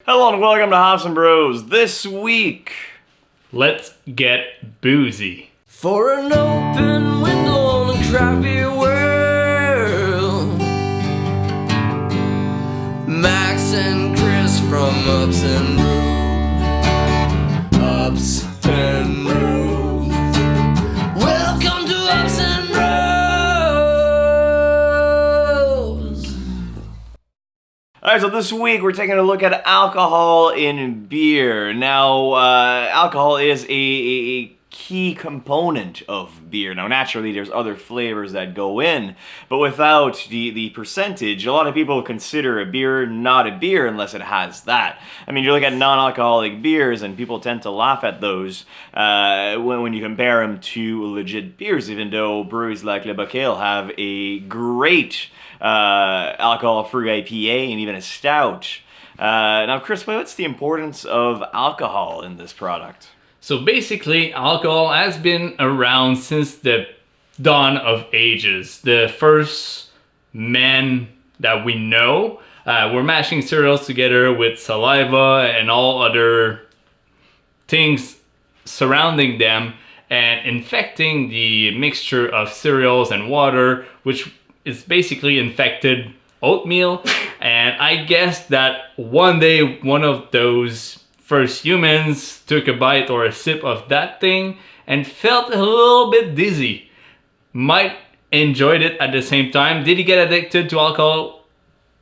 Hello and welcome to Hops and Bros. This week, Let's get boozy. For an open window on a crappy world. Max and Chris from Ups and Brews. Ups and Brews. Welcome to Ups and Brews. Alright, so this week we're taking a look at alcohol in beer. Now, alcohol is a key component of beer. Now, naturally, there's other flavors that go in, but without the percentage, a lot of people consider a beer not a beer unless it has that. I mean, you look at non-alcoholic beers, and people tend to laugh at those when you compare them to legit beers, even though breweries like Le Bocale have a great alcohol-free IPA and even a stout. Now, Chris, what's the importance of alcohol in this product? So basically, alcohol has been around since the dawn of ages. The first men that we know were mashing cereals together with saliva and all other things surrounding them and infecting the mixture of cereals and water, which is basically infected oatmeal. And I guess that one day one of those first humans took a bite or a sip of that thing and felt a little bit dizzy. Might enjoyed it at the same time. Did he get addicted to alcohol?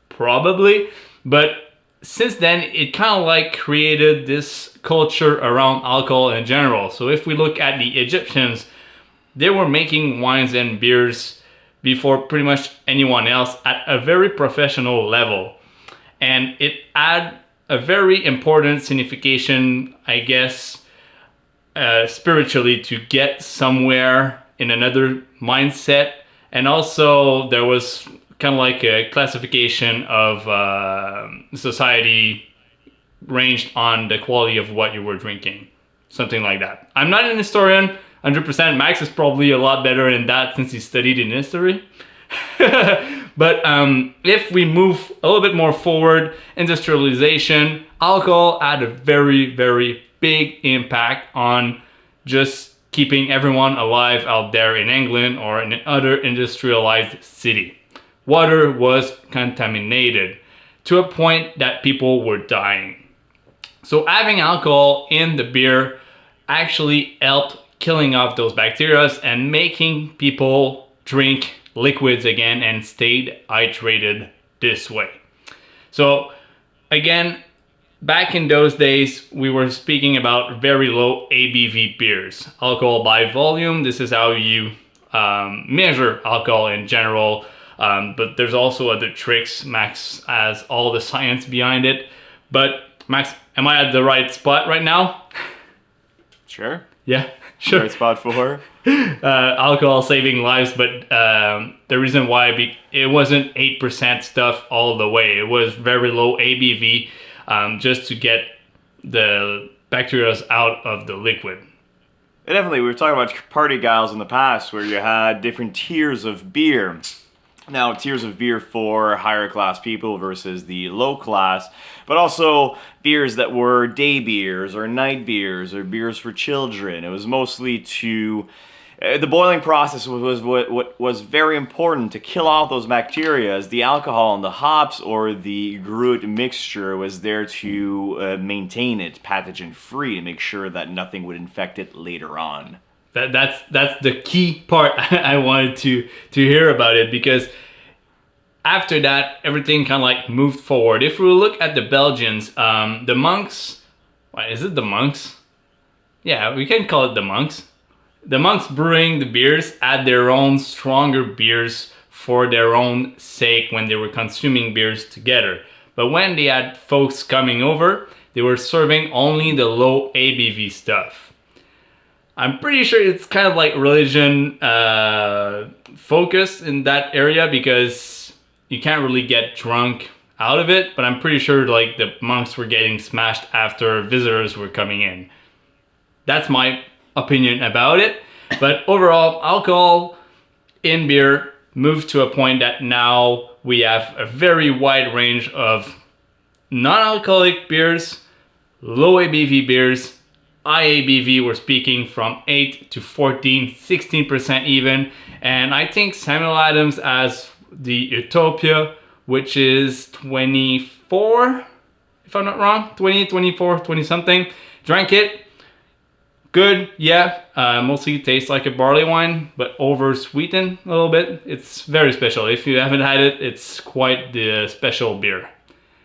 Probably. But since then, it kind of like created this culture around alcohol in general. So if we look at the Egyptians, they were making wines and beers before pretty much anyone else at a very professional level. And it had a very important signification, I guess, spiritually, to get somewhere in another mindset. And also there was kind of like a classification of society ranged on the quality of what you were drinking. Something like that. I'm not an historian, 100%. Max is probably a lot better in that since he studied in history. But if we move a little bit more forward, industrialization, alcohol had a very, very big impact on just keeping everyone alive out there in England or in other industrialized city. Water was contaminated to a point that people were dying. So having alcohol in the beer actually helped killing off those bacteria and making people drink liquids again and stayed hydrated this way. So again, back in those days, we were speaking about very low ABV beers. Alcohol by volume, this is how you measure alcohol in general. But there's also other tricks. Max has all the science behind it. But Max, am I at the right spot right now? Sure. Yeah, sure. Right spot for alcohol saving lives, but the reason why it wasn't 8% stuff all the way. It was very low ABV just to get the bacteria out of the liquid. And definitely, we were talking about party gals in the past where you had different tiers of beer. Now, tiers of beer for higher class people versus the low class, but also beers that were day beers or night beers or beers for children. It was mostly to the boiling process was what was very important to kill off those bacteria, as the alcohol and the hops or the gruit mixture was there to maintain it pathogen free, to make sure that nothing would infect it later on. That's the key part I wanted to hear about it, because after that everything kind of like moved forward. If we look at the Belgians, the monks, is it the monks? Yeah, we can call it the monks. The monks brewing the beers had their own stronger beers for their own sake when they were consuming beers together. But when they had folks coming over, they were serving only the low ABV stuff. I'm pretty sure it's kind of like religion focused in that area, because you can't really get drunk out of it, but I'm pretty sure like the monks were getting smashed after visitors were coming in. That's my opinion about it. But overall, alcohol in beer moved to a point that now we have a very wide range of non-alcoholic beers, low ABV beers, high ABV, we're speaking from 8 to 14, 16% even. And I think Samuel Adams has the Utopia, which is 24, if I'm not wrong, 20, 24, 20 something. Drank it. Good, yeah. Mostly tastes like a barley wine, but over sweetened a little bit. It's very special. If you haven't had it, it's quite the special beer.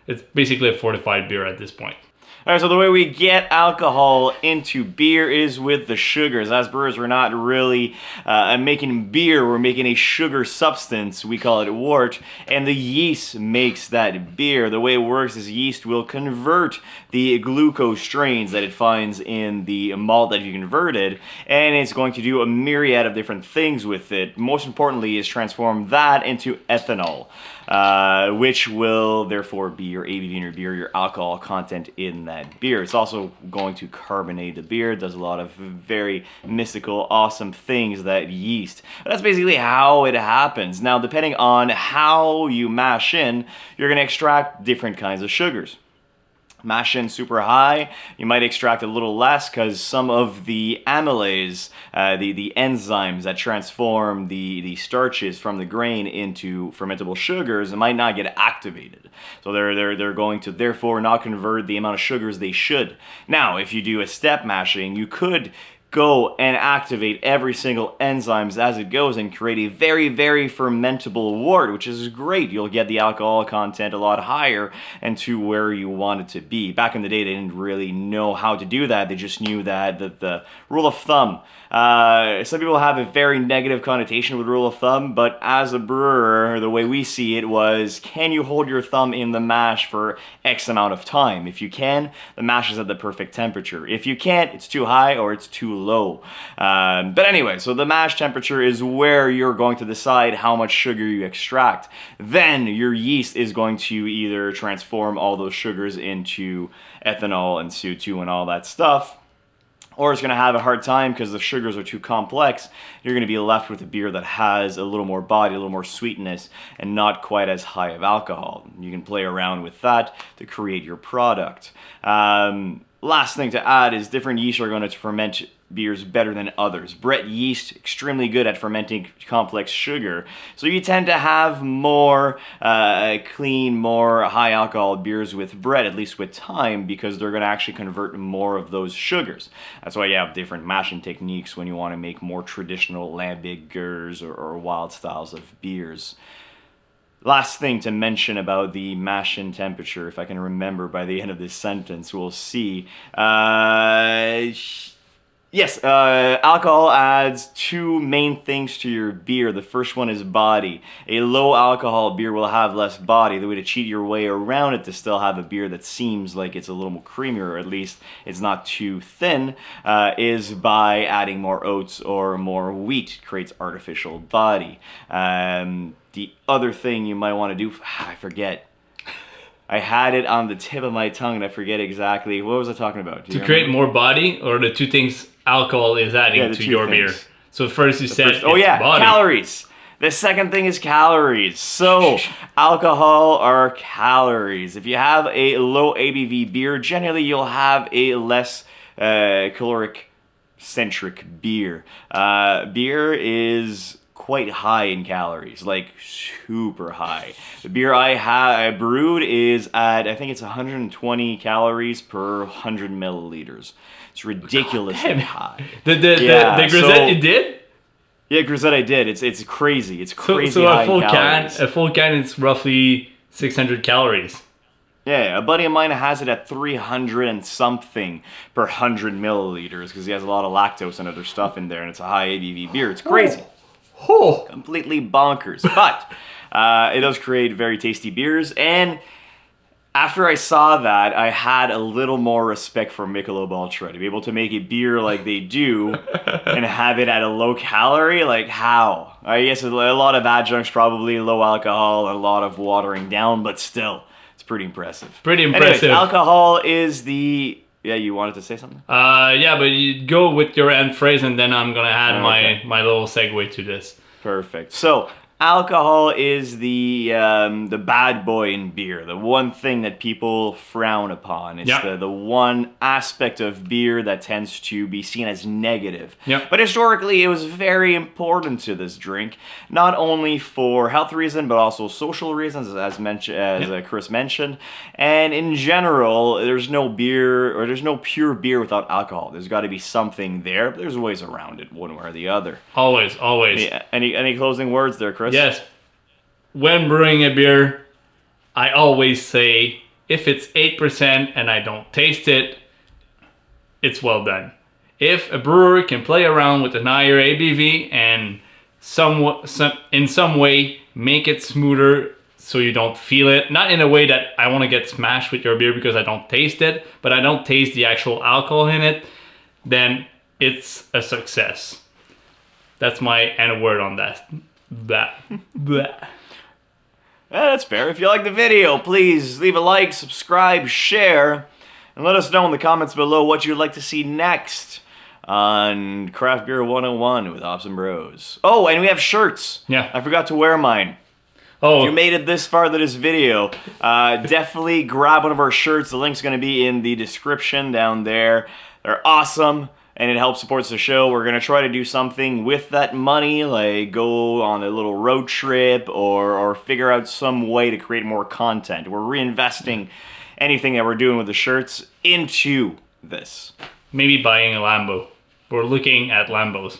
It's basically a fortified beer at this point. All right, so the way we get alcohol into beer is with the sugars. As brewers, we're not really making beer, we're making a sugar substance. We call it wort, and the yeast makes that beer. The way it works is yeast will convert the glucose strains that it finds in the malt that you converted, and it's going to do a myriad of different things with it. Most importantly is transform that into ethanol. Which will therefore be your ABV in your beer, your alcohol content in that beer. It's also going to carbonate the beer. It does a lot of very mystical, awesome things, that yeast. That's basically how it happens. Now, depending on how you mash in, you're going to extract different kinds of sugars. Mash in super high, you might extract a little less because some of the amylase, the enzymes that transform the starches from the grain into fermentable sugars, might not get activated. So they're going to therefore not convert the amount of sugars they should. Now, if you do a step mashing, you could go and activate every single enzymes as it goes and create a very, very fermentable wort, which is great. You'll get the alcohol content a lot higher and to where you want it to be. Back in the day, they didn't really know how to do that. They just knew that the rule of thumb. Some people have a very negative connotation with rule of thumb, but as a brewer, the way we see it was, can you hold your thumb in the mash for X amount of time? If you can, the mash is at the perfect temperature. If you can't, it's too high or it's too low. But anyway, so the mash temperature is where you're going to decide how much sugar you extract. Then your yeast is going to either transform all those sugars into ethanol and CO2 and all that stuff, or it's going to have a hard time because the sugars are too complex. You're going to be left with a beer that has a little more body, a little more sweetness, and not quite as high of alcohol. You can play around with that to create your product. Last thing to add is different yeasts are going to ferment beers better than others. Brett yeast, extremely good at fermenting complex sugar. So you tend to have more clean, more high alcohol beers with Brett, at least with time, because they're going to actually convert more of those sugars. That's why you have different mashing techniques when you want to make more traditional Lambic or wild styles of beers. Last thing to mention about the mash-in temperature, if I can remember by the end of this sentence, we'll see. Yes, alcohol adds two main things to your beer. The first one is body. A low alcohol beer will have less body. The way to cheat your way around it to still have a beer that seems like it's a little more creamier, or at least it's not too thin, is by adding more oats or more wheat. It creates artificial body. The other thing you might want to do, I forget. I had it on the tip of my tongue and I forget exactly. What was I talking about? To create more body, or the two things alcohol is adding to your beer? So first you said body. Calories. The second thing is calories. So alcohol are calories. If you have a low ABV beer, generally you'll have a less caloric centric beer. Beer is quite high in calories, like super high. The beer I brewed is at, I think it's 120 calories per 100 milliliters. It's ridiculously high. The Grisette you did? Yeah, Grisette I did. It's crazy. It's crazy so high in calories. A full can is roughly 600 calories. Yeah, a buddy of mine has it at 300 and something per 100 milliliters because he has a lot of lactose and other stuff in there, and it's a high ABV beer. It's crazy. Completely bonkers. But it does create very tasty beers, and after I saw that, I had a little more respect for Michelob Ultra. To be able to make a beer like they do and have it at a low calorie, like how? I guess a lot of adjuncts, probably low alcohol, a lot of watering down, but still, it's pretty impressive. Anyways, alcohol is the... Yeah, you wanted to say something? Yeah, but you go with your end phrase, and then I'm going to add my little segue to this. Perfect. So, alcohol is the bad boy in beer, the one thing that people frown upon. It's Yeah. the one aspect of beer that tends to be seen as negative. Yeah. But historically, it was very important to this drink, not only for health reasons, but also social reasons, as mentioned, as Chris mentioned. And in general, there's no beer, or there's no pure beer without alcohol. There's got to be something there, but there's ways around it, one way or the other. Always. Any closing words there, Chris? Yes. When brewing a beer, I always say if it's 8% and I don't taste it, it's well done. If a brewer can play around with an higher ABV and in some way make it smoother so you don't feel it, not in a way that I want to get smashed with your beer because I don't taste it, but I don't taste the actual alcohol in it, then it's a success. That's my end word on that. Blah. That's fair. If you like the video, please leave a like, subscribe, share, and let us know in the comments below what you'd like to see next on Craft Beer 101 with Hops and Bros. Oh, and we have shirts. Yeah. I forgot to wear mine. Oh, If you made it this far to this video, definitely grab one of our shirts. The link's going to be in the description down there. They're awesome, and it helps support the show. We're going to try to do something with that money, like go on a little road trip or figure out some way to create more content. We're reinvesting anything that we're doing with the shirts into this. maybe buying a Lambo. We're looking at Lambos.